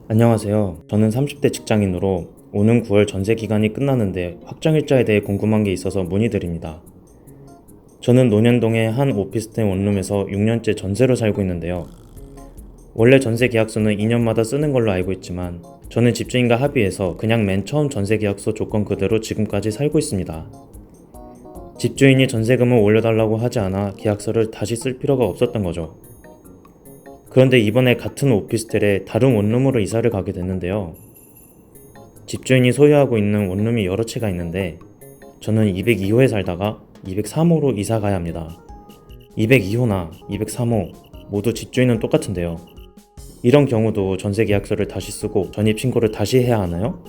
안녕하세요. 저는 30대 직장인으로 오는 9월 전세 기간이 끝나는데 확정일자에 대해 궁금한 게 있어서 문의드립니다. 저는 논현동의 한 오피스텔 원룸에서 6년째 전세로 살고 있는데요. 원래 전세 계약서는 2년마다 쓰는 걸로 알고 있지만 저는 집주인과 합의해서 그냥 맨 처음 전세 계약서 조건 그대로 지금까지 살고 있습니다. 집주인이 전세금을 올려달라고 하지 않아 계약서를 다시 쓸 필요가 없었던 거죠. 그런데 이번에 같은 오피스텔에 다른 원룸으로 이사를 가게 됐는데요. 집주인이 소유하고 있는 원룸이 여러 채가 있는데 저는 202호에 살다가 203호로 이사 가야 합니다. 202호나 203호 모두 집주인은 똑같은데요. 이런 경우도 전세 계약서를 다시 쓰고 전입 신고를 다시 해야 하나요?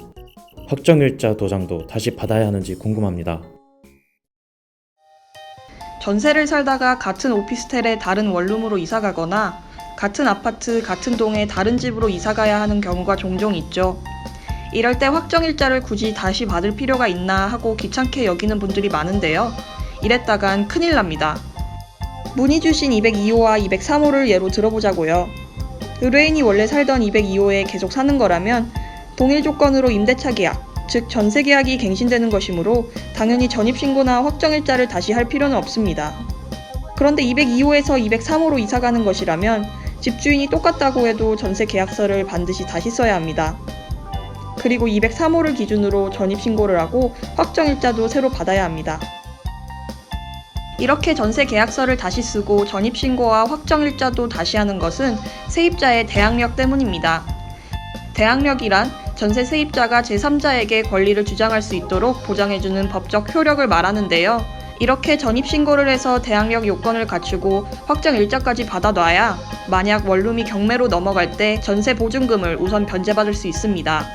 확정일자 도장도 다시 받아야 하는지 궁금합니다. 전세를 살다가 같은 오피스텔의 다른 원룸으로 이사 가거나 같은 아파트, 같은 동의 다른 집으로 이사 가야 하는 경우가 종종 있죠. 이럴 때 확정일자를 굳이 다시 받을 필요가 있나 하고 귀찮게 여기는 분들이 많은데요. 이랬다간 큰일 납니다. 문의 주신 202호와 203호를 예로 들어보자고요. 의뢰인이 원래 살던 202호에 계속 사는 거라면 동일 조건으로 임대차 계약, 즉 전세 계약이 갱신되는 것이므로 당연히 전입신고나 확정일자를 다시 할 필요는 없습니다. 그런데 202호에서 203호로 이사 가는 것이라면 집주인이 똑같다고 해도 전세 계약서를 반드시 다시 써야 합니다. 그리고 203호를 기준으로 전입신고를 하고 확정일자도 새로 받아야 합니다. 이렇게 전세 계약서를 다시 쓰고 전입신고와 확정일자도 다시 하는 것은 세입자의 대항력 때문입니다. 대항력이란 전세 세입자가 제3자에게 권리를 주장할 수 있도록 보장해주는 법적 효력을 말하는데요. 이렇게 전입신고를 해서 대항력 요건을 갖추고 확정일자까지 받아놔야 만약 원룸이 경매로 넘어갈 때 전세 보증금을 우선 변제받을 수 있습니다.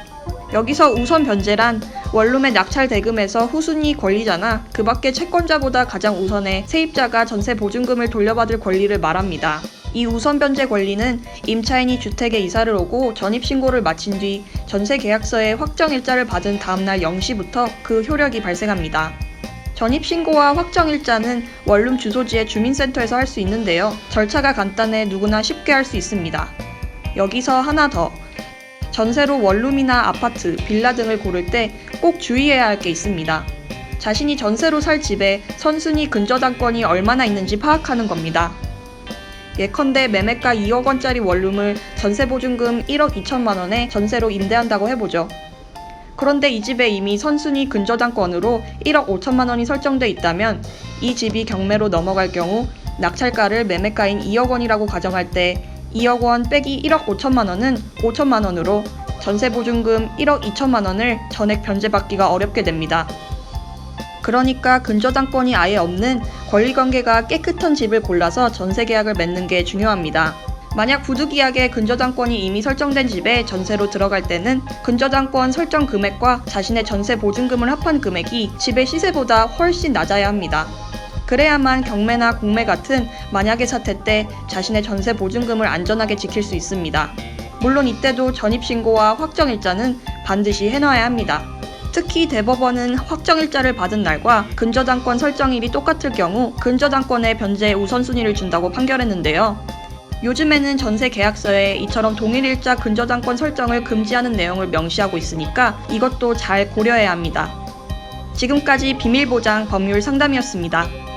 여기서 우선 변제란 원룸의 낙찰 대금에서 후순위 권리자나 그 밖의 채권자보다 가장 우선해 세입자가 전세 보증금을 돌려받을 권리를 말합니다. 이 우선 변제 권리는 임차인이 주택에 이사를 오고 전입신고를 마친 뒤 전세 계약서에 확정일자를 받은 다음날 0시부터 그 효력이 발생합니다. 전입신고와 확정일자는 원룸 주소지의 주민센터에서 할 수 있는데요. 절차가 간단해 누구나 쉽게 할 수 있습니다. 여기서 하나 더. 전세로 원룸이나 아파트, 빌라 등을 고를 때 꼭 주의해야 할 게 있습니다. 자신이 전세로 살 집에 선순위 근저당권이 얼마나 있는지 파악하는 겁니다. 예컨대 매매가 2억 원짜리 원룸을 전세보증금 1억 2천만 원에 전세로 임대한다고 해보죠. 그런데 이 집에 이미 선순위 근저당권으로 1억 5천만 원이 설정돼 있다면 이 집이 경매로 넘어갈 경우 낙찰가를 매매가인 2억 원이라고 가정할 때 2억 원 빼기 1억 5천만 원은 5천만 원으로 전세보증금 1억 2천만 원을 전액 변제받기가 어렵게 됩니다. 그러니까 근저당권이 아예 없는 권리관계가 깨끗한 집을 골라서 전세계약을 맺는 게 중요합니다. 만약 부득이하게 근저당권이 이미 설정된 집에 전세로 들어갈 때는 근저당권 설정 금액과 자신의 전세 보증금을 합한 금액이 집의 시세보다 훨씬 낮아야 합니다. 그래야만 경매나 공매 같은 만약의 사태 때 자신의 전세 보증금을 안전하게 지킬 수 있습니다. 물론 이때도 전입신고와 확정일자는 반드시 해놔야 합니다. 특히 대법원은 확정일자를 받은 날과 근저당권 설정일이 똑같을 경우 근저당권의 변제에 우선순위를 준다고 판결했는데요. 요즘에는 전세 계약서에 이처럼 동일일자 근저당권 설정을 금지하는 내용을 명시하고 있으니까 이것도 잘 고려해야 합니다. 지금까지 비밀보장 법률 상담이었습니다.